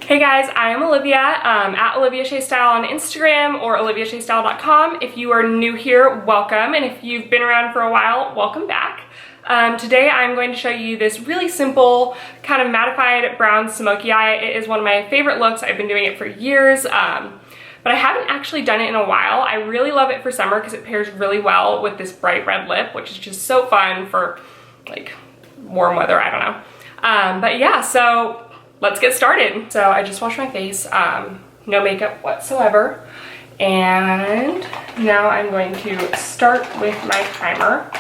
Hey guys, I am Olivia, at Olivia Shea Style on Instagram or oliviashaystyle.com. If you are new here, welcome, and if you've been around for a while, welcome back. Today I'm going to show you this really simple kind of mattified brown smoky eye. It is one of my favorite looks. I've been doing it for years, but I haven't actually done it in a while. I really love it for summer because it pairs really well with this bright red lip, which is just so fun for like warm weather, I don't know. But yeah, so let's get started. So I just washed my face, no makeup whatsoever. And now I'm going to start with my primer.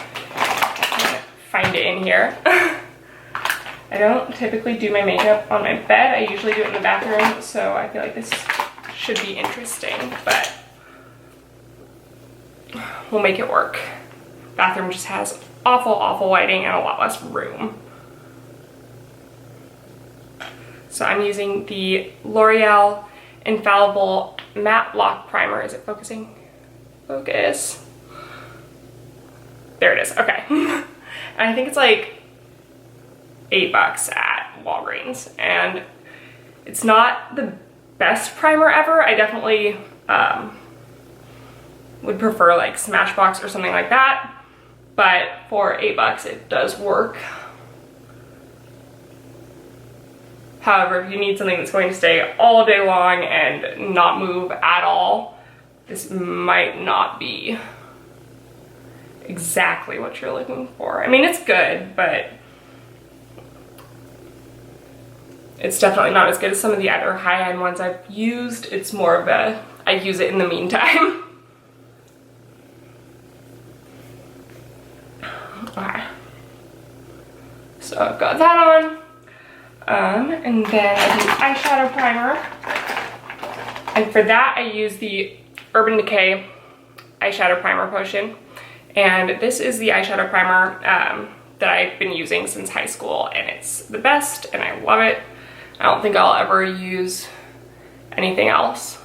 Find it in here. I don't typically do my makeup on my bed. I usually do it in the bathroom, so I feel like this should be interesting, but we'll make it work. Bathroom just has awful lighting and a lot less room. So I'm using the L'Oreal Infallible Matte Lock Primer. Is it focusing? Focus. There it is, okay. And I think it's like $8 at Walgreens. And it's not the best primer ever. I definitely would prefer like Smashbox or something like that. But for $8, it does work. However, if you need something that's going to stay all day long and not move at all, this might not be exactly what you're looking for. I mean, it's good, but it's definitely not as good as some of the other high-end ones I've used. It's more of a, I use it in the meantime. Okay. So I've got that on. And then I do eyeshadow primer. And for that, I use the Urban Decay eyeshadow primer potion. And this is the eyeshadow primer that I've been using since high school, and it's the best, and I love it. I don't think I'll ever use anything else.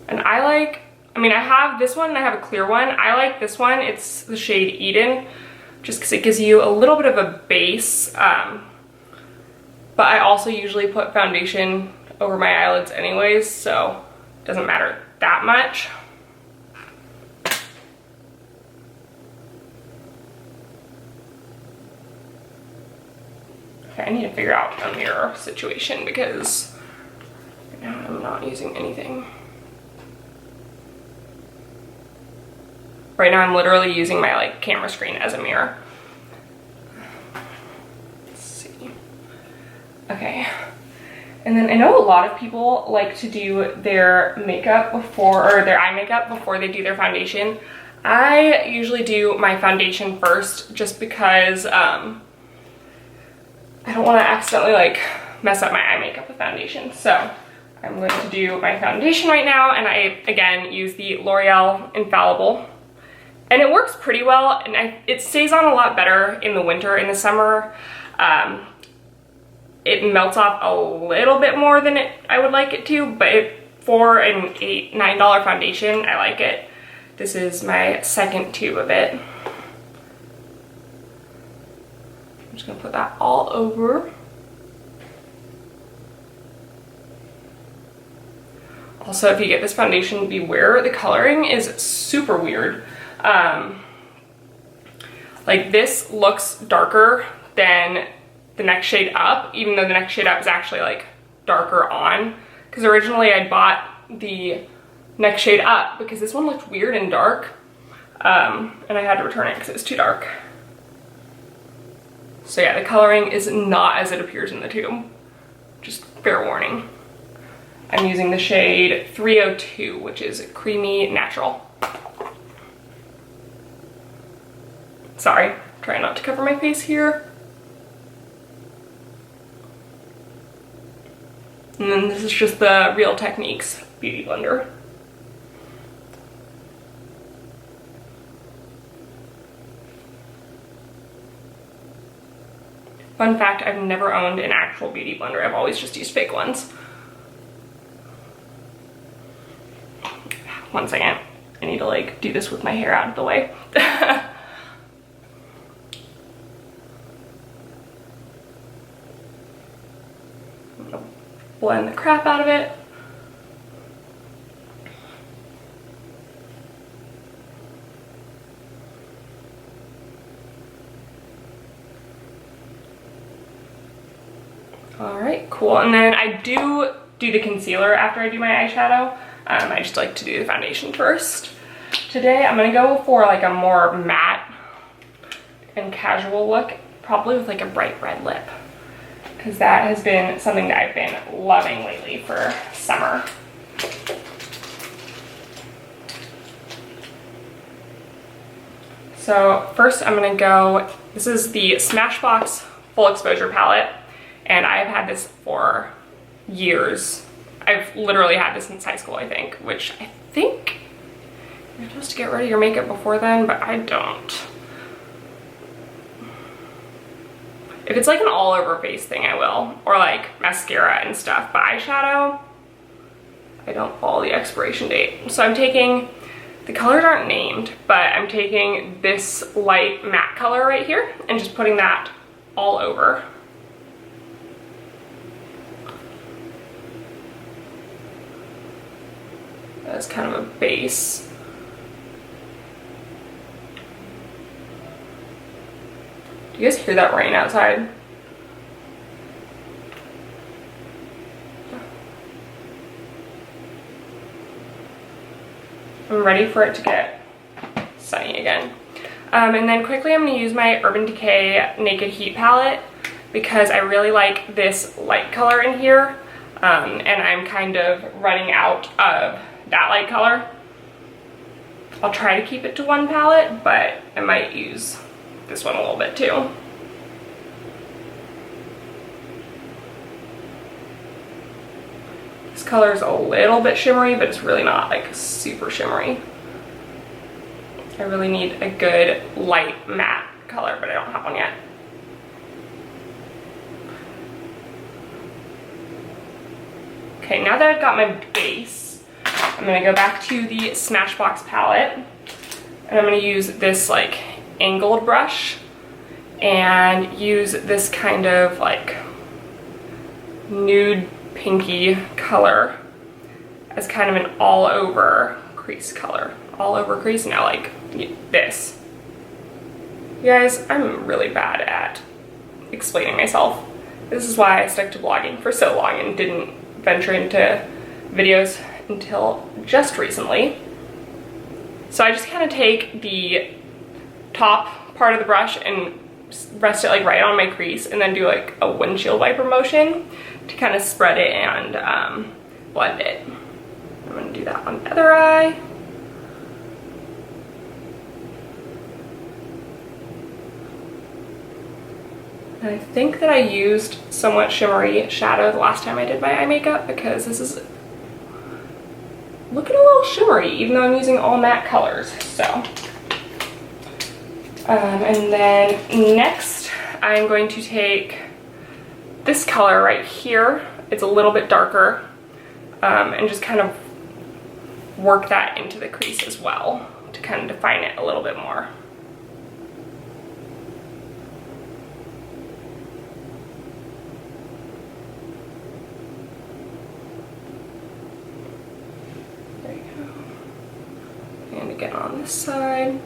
And I have this one and I have a clear one. I like this one. It's the shade Eden, just because it gives you a little bit of a base. But I also usually put foundation over my eyelids anyways, so it doesn't matter that much. Okay, I need to figure out a mirror situation because right now I'm not using anything. Right now I'm literally using my like camera screen as a mirror. Let's see. Okay. And then I know a lot of people like to do their makeup before, or their eye makeup before they do their foundation. I usually do my foundation first just because I don't want to accidentally like mess up my eye makeup with foundation. So I'm going to do my foundation right now, and I again use the L'Oreal Infallible. And it works pretty well, and it stays on a lot better in the winter. In the summer, it melts off a little bit more than I would like it to, but for an $9 foundation, I like it. This is my second tube of it. I'm just gonna put that all over. Also, if you get this foundation, beware, the coloring is super weird. Like this looks darker than the next shade up, even though the next shade up is actually like darker on, because originally I bought the next shade up because this one looked weird and dark, and I had to return it because it was too dark. So yeah, the coloring is not as it appears in the tube, just fair warning. I'm using the shade 302, which is Creamy Natural. Sorry, trying not to cover my face here. And then this is just the Real Techniques Beauty Blender. Fun fact, I've never owned an actual beauty blender. I've always just used fake ones. One second, I need to like do this with my hair out of the way. Blend the crap out of it. All right, cool. And then I do the concealer after I do my eyeshadow. I just like to do the foundation first. Today I'm gonna go for like a more matte and casual look, probably with like a bright red lip, because that has been something that I've been loving lately for summer. So first I'm gonna go, this is the Smashbox Full Exposure Palette, and I've had this for years. I've literally had this since high school, I think, which I think you're supposed to get rid of your makeup before then, but I don't. If it's like an all over face thing, I will, or like mascara and stuff, but eyeshadow, I don't follow the expiration date. So I'm taking, the colors aren't named, but I'm taking this light matte color right here and just putting that all over. As kind of a base. Do you guys hear that rain outside? I'm ready for it to get sunny again. And then quickly I'm going to use my Urban Decay Naked Heat palette because I really like this light color in here, and I'm kind of running out of that light color. I'll try to keep it to one palette, but I might use this one a little bit too. This color is a little bit shimmery, but it's really not like super shimmery. I really need a good light matte color, but I don't have one yet. Okay, now that I've got my base, I'm gonna go back to the Smashbox palette, and I'm gonna use this like angled brush and use this kind of like nude pinky color as kind of an all over crease color. All over crease, now like this. You guys, I'm really bad at explaining myself. This is why I stuck to blogging for so long and didn't venture into videos until just recently. So I just kind of take the top part of the brush and rest it like right on my crease, and then do like a windshield wiper motion to kind of spread it and blend it. I'm gonna do that on the other eye. And I think that I used somewhat shimmery shadow the last time I did my eye makeup, because this is looking a little shimmery, even though I'm using all matte colors. So, and then next I'm going to take this color right here. It's a little bit darker, and just kind of work that into the crease as well to kind of define it a little bit more. Again on this side.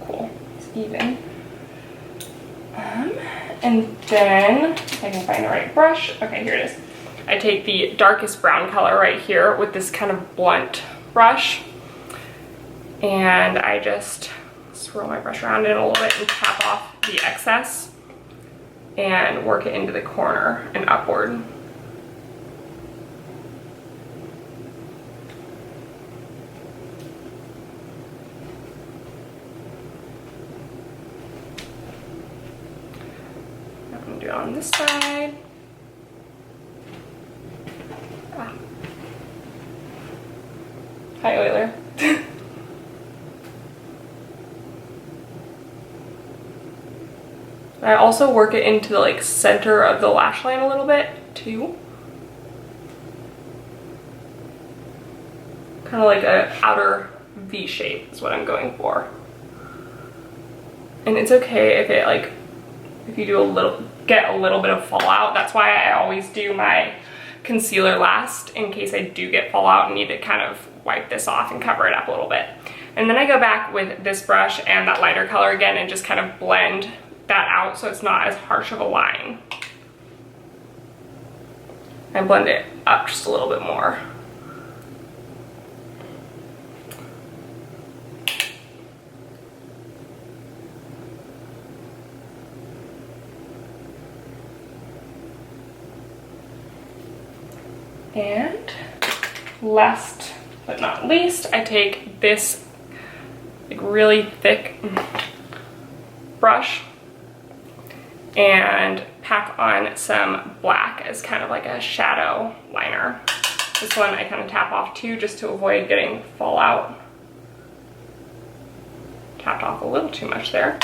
Cool, it's even. And then, if I can find the right brush, okay, here it is. I take the darkest brown color right here with this kind of blunt brush, and I just swirl my brush around it a little bit and tap off the excess and work it into the corner and upward. I'm gonna do it on this side. Ah. Hi, Euler. I also work it into the like center of the lash line a little bit too. kind of like a outer V shape is what I'm going for. And it's okay if it like, if you do get a little bit of fallout. That's why I always do my concealer last, in case I do get fallout and need to kind of wipe this off and cover it up a little bit. And then I go back with this brush and that lighter color again and just kind of blend that out so it's not as harsh of a line. And blend it up just a little bit more. And last but not least, I take this like really thick brush and pack on some black as kind of like a shadow liner. This one I kind of tap off too, just to avoid getting fallout. Tapped off a little too much there.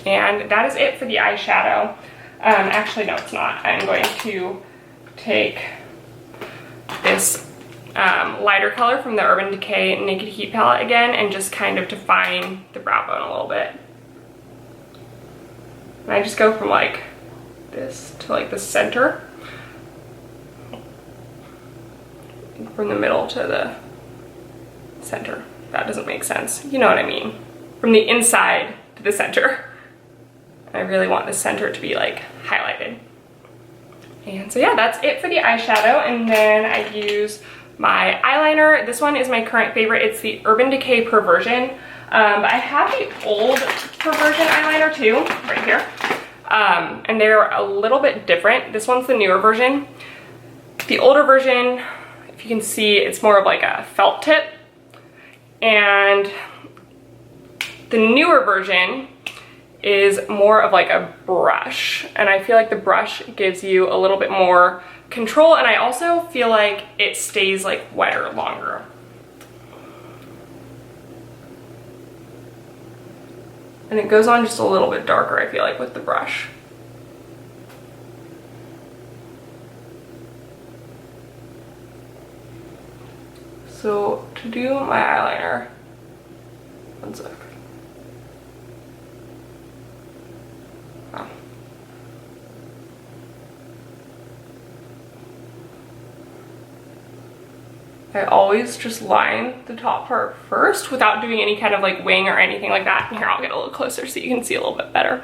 And that is it for the eyeshadow. Actually, no, it's not. I'm going to take this lighter color from the Urban Decay Naked Heat palette again and just kind of define the brow bone a little bit. And I just go from like this to like the center. From the middle to the center. That doesn't make sense. You know what I mean. From the inside to the center. I really want the center to be like highlighted. And so yeah, that's it for the eyeshadow. And then I use my eyeliner. This one is my current favorite. It's the Urban Decay Perversion. I have the old Perversion eyeliner too, right here. And they're a little bit different. This one's the newer version. The older version, if you can see, it's more of like a felt tip. And the newer version is more of like a brush, and I feel like the brush gives you a little bit more control, and I also feel like it stays like wetter longer. And it goes on just a little bit darker, I feel like, with the brush. So to do my eyeliner, one sec. I always just line the top part first without doing any kind of like wing or anything like that. And here, I'll get a little closer so you can see a little bit better.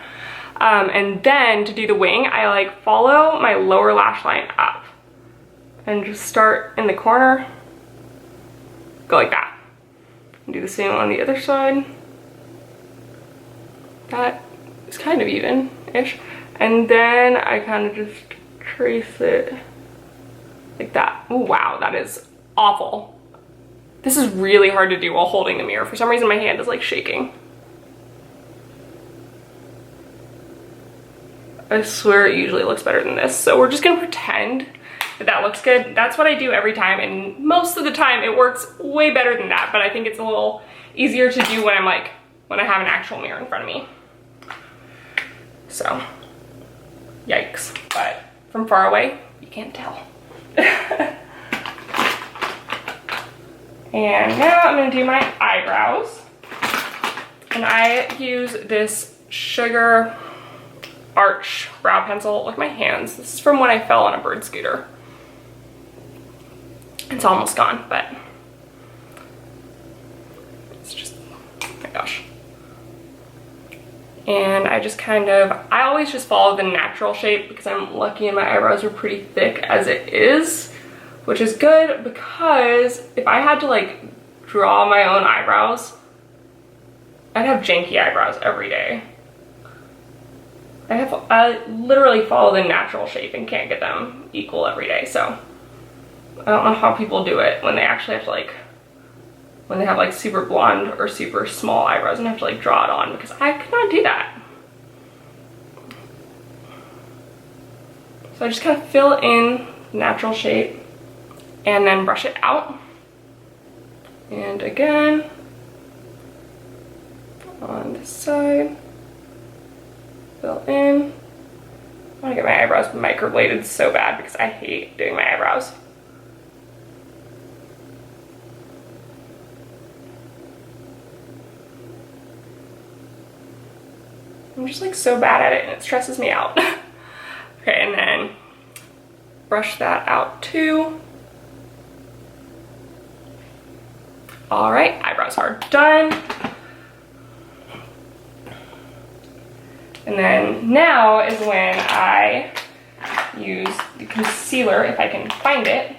And then to do the wing, I like follow my lower lash line up and just start in the corner, go like that. And do the same on the other side. That is kind of even-ish. And then I kind of just trace it like that. Oh, wow, that is awful. This is really hard to do while holding the mirror. For some reason my hand is like shaking. I swear it usually looks better than this. So we're just gonna pretend that that looks good. That's what I do every time, and most of the time it works way better than that, but I think it's a little easier to do when when I have an actual mirror in front of me. So, yikes. But from far away, you can't tell. And now I'm gonna do my eyebrows. And I use this Sugar Arch brow pencil with my hands. This is from when I fell on a bird scooter. It's almost gone, but it's just, oh my gosh. And I just I always just follow the natural shape because I'm lucky and my eyebrows are pretty thick as it is, which is good because if I had to like draw my own eyebrows, I'd have janky eyebrows every day. I literally follow the natural shape and can't get them equal every day, so I don't know how people do it when they actually have to when they have like super blonde or super small eyebrows and have to like draw it on, because I could not do that. So I just kind of fill in natural shape and then brush it out. And again, on this side, fill in. I want to get my eyebrows microbladed so bad because I hate doing my eyebrows. I'm just like so bad at it and it stresses me out. Okay, and then brush that out too. All right, eyebrows are done. And then now is when I use the concealer, if I can find it.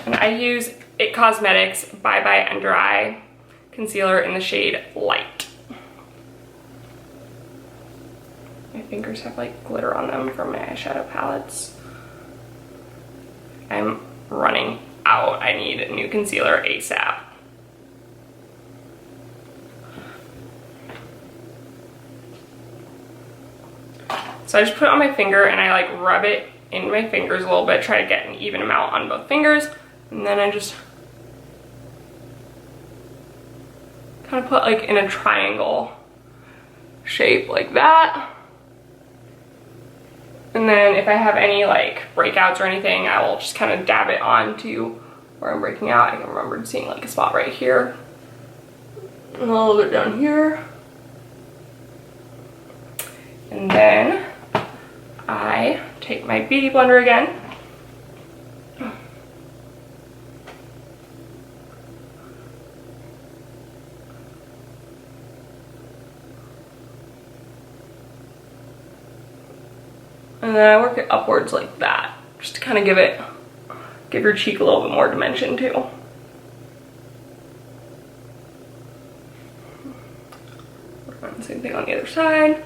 And I use It Cosmetics Bye Bye Under Eye Concealer in the shade Light. My fingers have like glitter on them from my eyeshadow palettes. I'm running out. I need a new concealer ASAP. So I just put it on my finger and I like rub it in my fingers a little bit, try to get an even amount on both fingers. And then I just kind of put like in a triangle shape like that. And then if I have any like breakouts or anything, I will just kind of dab it onto where I'm breaking out. I can remember seeing like a spot right here and a little bit down here. And then I take my beauty blender again. And then I work it upwards like that, just to kind of give your cheek a little bit more dimension too. Same thing on the other side.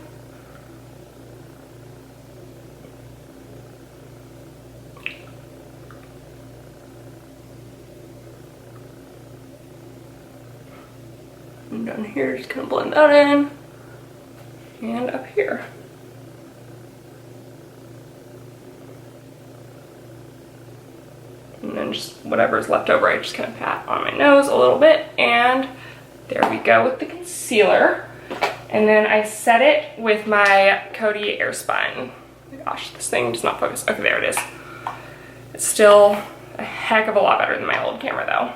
And down here, just kind of blend that in. And up here. And then just whatever's left over, I just kind of pat on my nose a little bit. And there we go with the concealer. And then I set it with my Coty Airspun. Oh my gosh, this thing does not focus. Okay, there it is. It's still a heck of a lot better than my old camera though.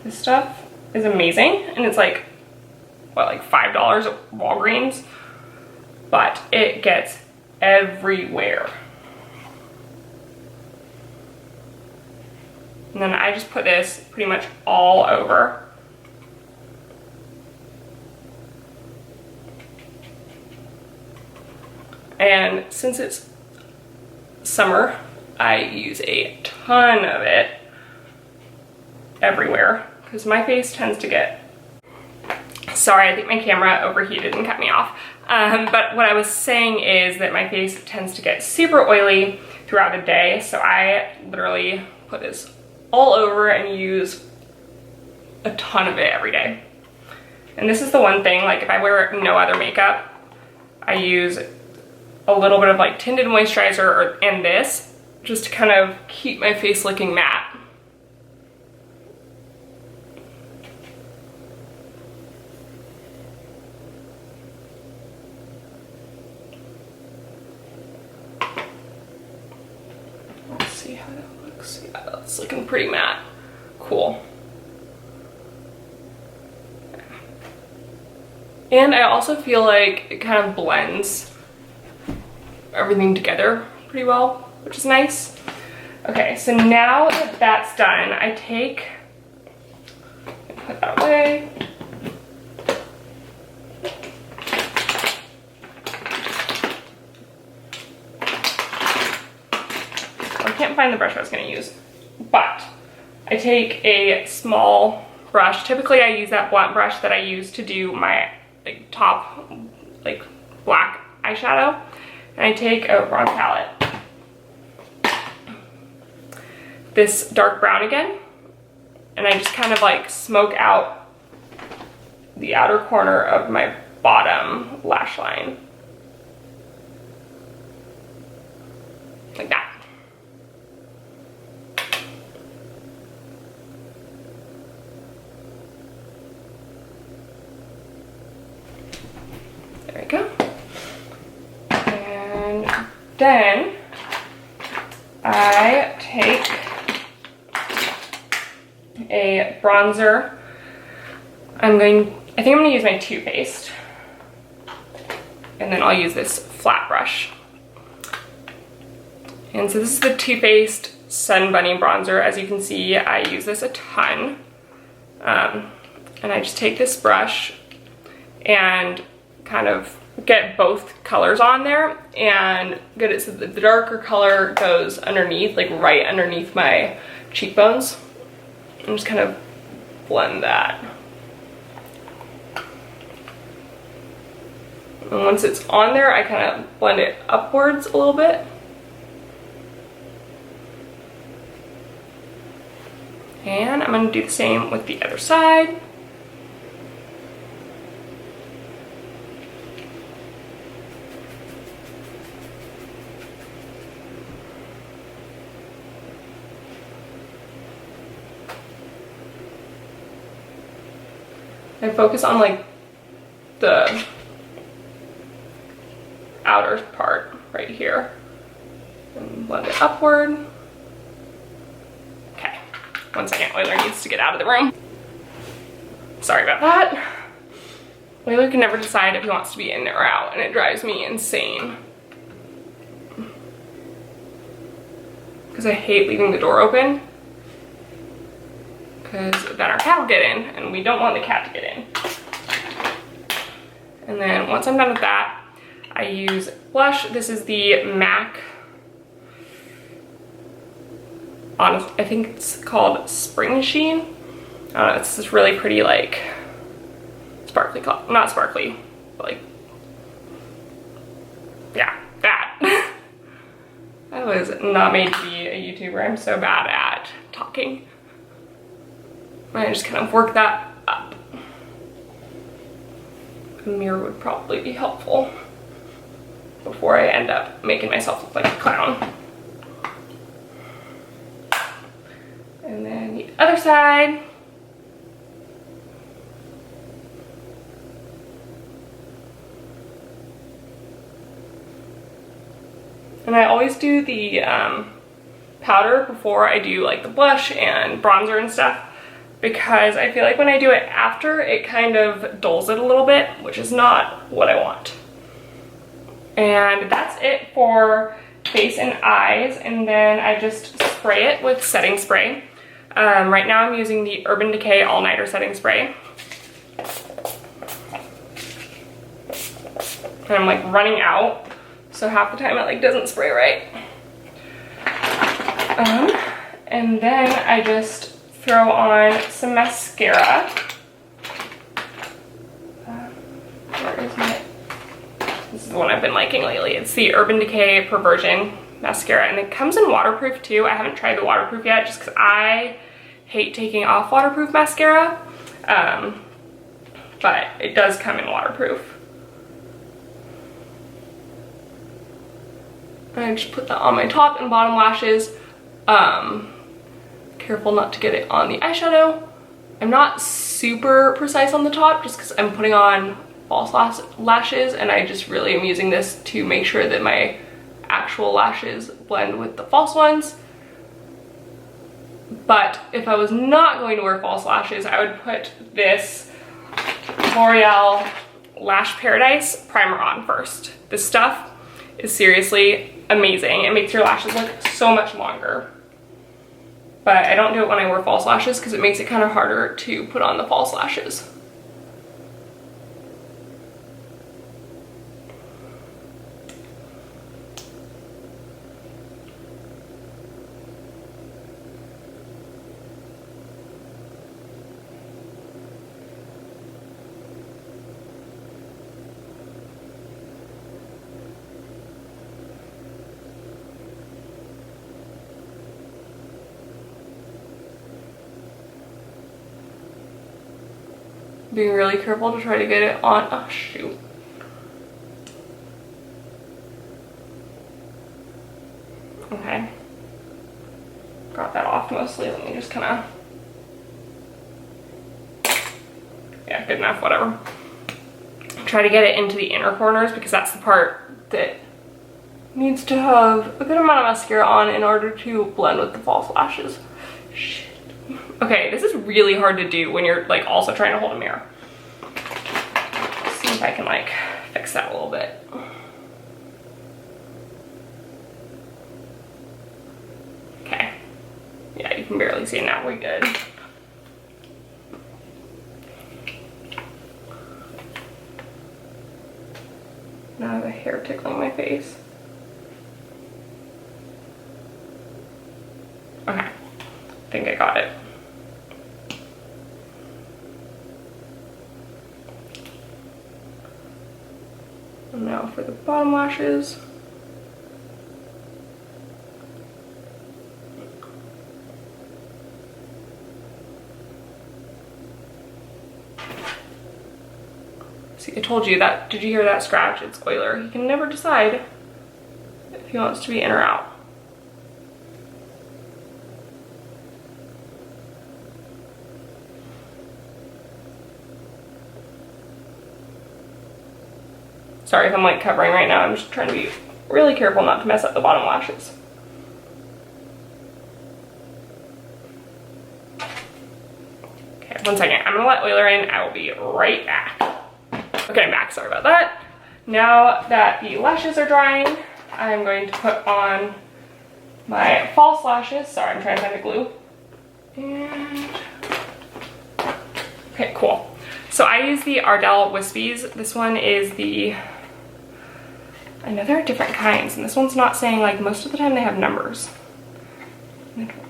This stuff is amazing, and it's like, what, like $5 at Walgreens? But it gets everywhere. And then I just put this pretty much all over. And since it's summer, I use a ton of it everywhere because my face tends to get, sorry, I think my camera overheated and cut me off. But what I was saying is that my face tends to get super oily throughout the day. So I literally put this all over and use a ton of it every day. And this is the one thing, like if I wear no other makeup, I use a little bit of like tinted moisturizer and this just to kind of keep my face looking matte. Let's see how that looks. Yeah, that's looking pretty matte. Cool. And I also feel like it kind of blends everything together pretty well, which is nice. Okay, so now that that's done, I put that away. I can't find the brush I was gonna use, but I take a small brush. Typically I use that blunt brush that I use to do my like top like black eyeshadow. And I take a wrong palette, this dark brown again, and I just kind of like smoke out the outer corner of my bottom lash line. Like that. There we go. And then I take a bronzer. I think I'm gonna use my Too Faced. And then I'll use this flat brush. And so this is the Too Faced Sun Bunny bronzer. As you can see, I use this a ton. And I just take this brush and kind of get both colors on there and get it so that the darker color goes underneath, like right underneath my cheekbones. And just kind of blend that. And once it's on there, I kind of blend it upwards a little bit. And I'm going to do the same with the other side. I focus on like the outer part right here and blend it upward. Okay, 1 second, Whaler needs to get out of the room. Sorry about that. Whaler can never decide if he wants to be in or out, and it drives me insane. Because I hate leaving the door open, because then our cat will get in, and we don't want the cat to get in. And then once I'm done with that, I use blush. This is the MAC, I think it's called Spring Sheen. It's this really pretty, like, sparkly color. Not sparkly, but like, yeah, that. I was not made to be a YouTuber. I'm so bad at talking. I just kind of work that up. A mirror would probably be helpful before I end up making myself look like a clown. And then the other side. And I always do the powder before I do like the blush and bronzer and stuff, because I feel like when I do it after, it kind of dulls it a little bit, which is not what I want. And that's it for face and eyes, and then I just spray it with setting spray. Right now I'm using the Urban Decay All Nighter setting spray. And I'm like running out, so half the time it like doesn't spray right. And then I just throw on some mascara. Where is my... This is the one I've been liking lately. It's the Urban Decay Perversion mascara, and it comes in waterproof too. I haven't tried the waterproof yet just because I hate taking off waterproof mascara, but it does come in waterproof. And I just put that on my top and bottom lashes. Careful not to get it on the eyeshadow. I'm not super precise on the top just because I'm putting on false lashes, and I just really am using this to make sure that my actual lashes blend with the false ones. But if I was not going to wear false lashes, I would put this L'Oreal Lash Paradise primer on first. This stuff is seriously amazing. It makes your lashes look so much longer. But I don't do it when I wear false lashes because it makes it kind of harder to put on the false lashes. being really careful to try to get it on. Oh shoot. Okay. Got that off mostly. Let me just kind of, yeah, good enough, whatever. Try to get it into the inner corners because that's the part that needs to have a good amount of mascara on in order to blend with the false lashes. Shit. Okay, this is really hard to do when you're like also trying to hold a mirror. Let's see if I can like fix that a little bit. Okay. Yeah, you can barely see it now. We're good. Now I have a hair tickling my face. Okay, I think I got it. And now for the bottom lashes. See, I told you that. Did you hear that scratch? It's Euler. He can never decide if he wants to be in or out. Sorry if I'm like covering right now. I'm just trying to be really careful not to mess up the bottom lashes. Okay, 1 second. I'm gonna let oiler in. I will be right back. Okay, I'm back. Sorry about that. Now that the lashes are drying, I'm going to put on my false lashes. Sorry, I'm trying to find the glue. And okay, cool. So I use the Ardell Wispies. This one is the, I know there are different kinds, and this one's not saying, like, most of the time they have numbers.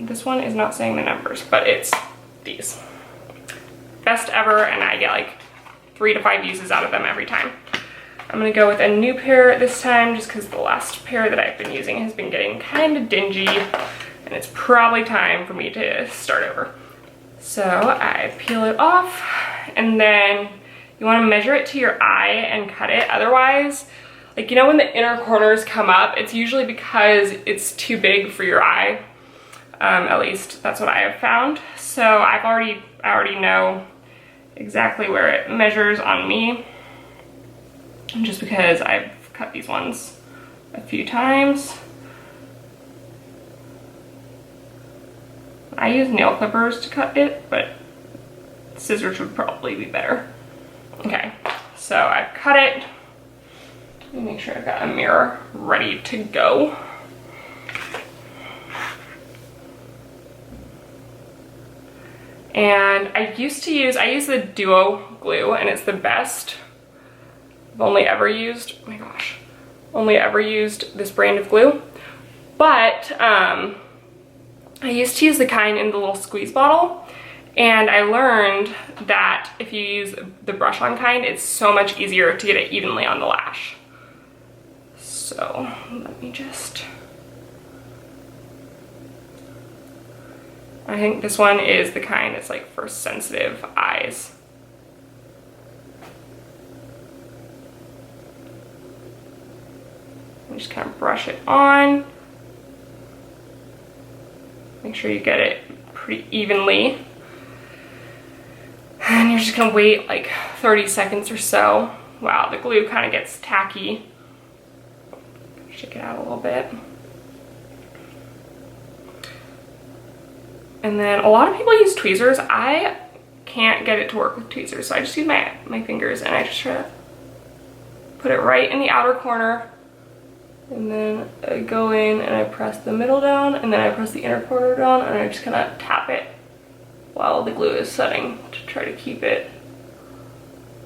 This one is not saying the numbers, but it's these. Best ever, and I get like 3 to 5 uses out of them every time. I'm gonna go with a new pair this time, just because the last pair that I've been using has been getting kind of dingy, and it's probably time for me to start over. So I peel it off, and then you want to measure it to your eye and cut it. Otherwise, like, you know, when the inner corners come up, it's usually because it's too big for your eye. At least that's what I have found. So I already know exactly where it measures on me, just because I've cut these ones a few times. I use nail clippers to cut it, but scissors would probably be better. Okay, so I've cut it. Let me make sure I've got a mirror ready to go. And I use the Duo glue, and it's the best. I've only ever used, oh my gosh, only ever used this brand of glue. But I used to use the kind in the little squeeze bottle, and I learned that if you use the brush on kind, it's so much easier to get it evenly on the lash. So let me just, I think this one is the kind that's like for sensitive eyes. And just kind of brush it on. Make sure you get it pretty evenly. And you're just gonna wait like 30 seconds or so. Wow, the glue kind of gets tacky. Shake it out a little bit. And then a lot of people use tweezers. I can't get it to work with tweezers, so I just use my fingers, and I just try to put it right in the outer corner. And then I go in and I press the middle down, and then I press the inner corner down, and I just kind of tap it while the glue is setting to try to keep it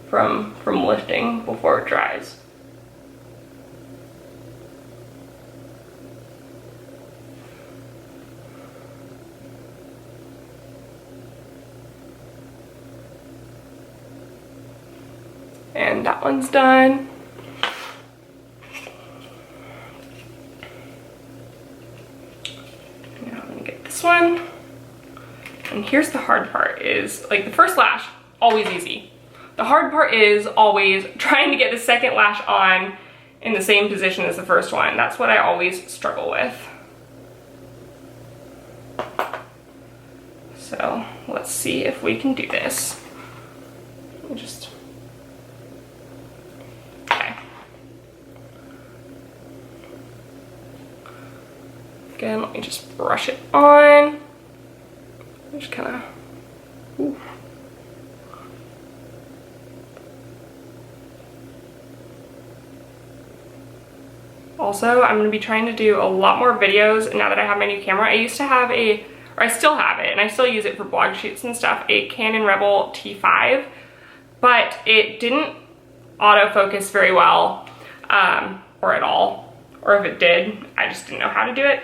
from lifting before it dries. And that one's done. Now I'm gonna get this one. And here's the hard part is, like, the first lash, always easy. The hard part is always trying to get the second lash on in the same position as the first one. That's what I always struggle with. So let's see if we can do this. Let me just, okay. Again, let me just brush it on. Just kind of, ooh. Also, I'm going to be trying to do a lot more videos now that I have my new camera. I used to have or I still have it, and I still use it for blog shoots and stuff, a Canon Rebel T5, but it didn't autofocus very well, or at all, or if it did, I just didn't know how to do it.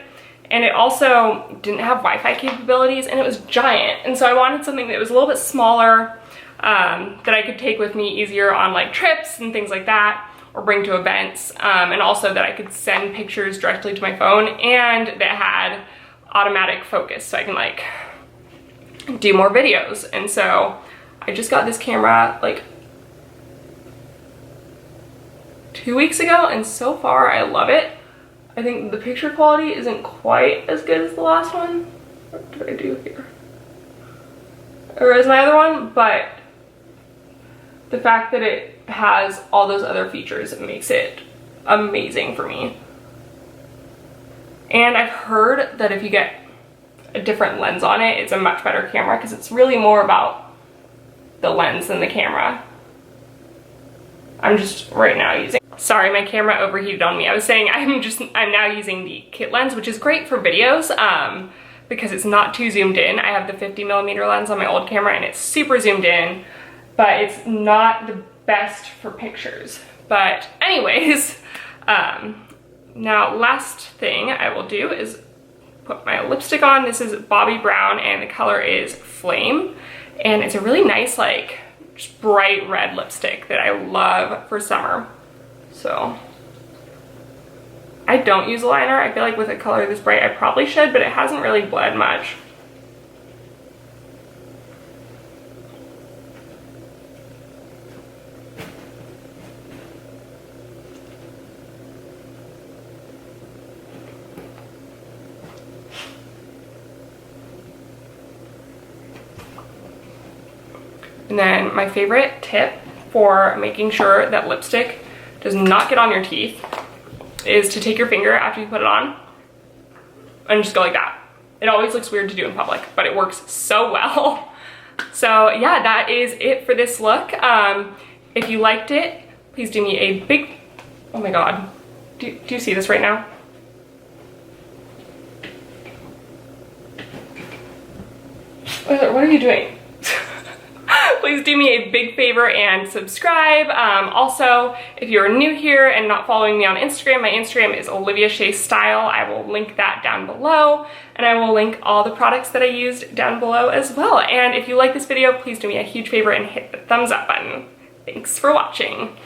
And it also didn't have Wi-Fi capabilities, and it was giant, and so I wanted something that was a little bit smaller, that I could take with me easier on like trips and things like that, or bring to events, and also that I could send pictures directly to my phone, and that had automatic focus so I can like do more videos. And so I just got this camera like 2 weeks ago, and so far I love it. I think the picture quality isn't quite as good as the last one. What did I do here? Or is my other one, but the fact that it has all those other features makes it amazing for me. And I've heard that if you get a different lens on it, it's a much better camera, because it's really more about the lens than the camera. I'm just right now using, sorry, my camera overheated on me. I was saying I'm now using the kit lens, which is great for videos, because it's not too zoomed in. I have the 50mm lens on my old camera, and it's super zoomed in, but it's not the best for pictures. But anyways, now last thing I will do is put my lipstick on. This is Bobbi Brown, and the color is Flame, and it's a really nice, like, just bright red lipstick that I love for summer. So I don't use a liner. I feel like with a color this bright I probably should, but it hasn't really bled much. And then my favorite tip for making sure that lipstick does not get on your teeth is to take your finger after you put it on and just go like that. It always looks weird to do in public, but it works so well. So yeah, that is it for this look. If you liked it, please do me a big, oh my God, do you see this right now? What are you doing? Please do me a big favor and subscribe. Also, if you're new here and not following me on Instagram, my Instagram is Olivia Shea Style. I will link that down below, and I will link all the products that I used down below as well. And if you like this video, please do me a huge favor and hit the thumbs up button. Thanks for watching.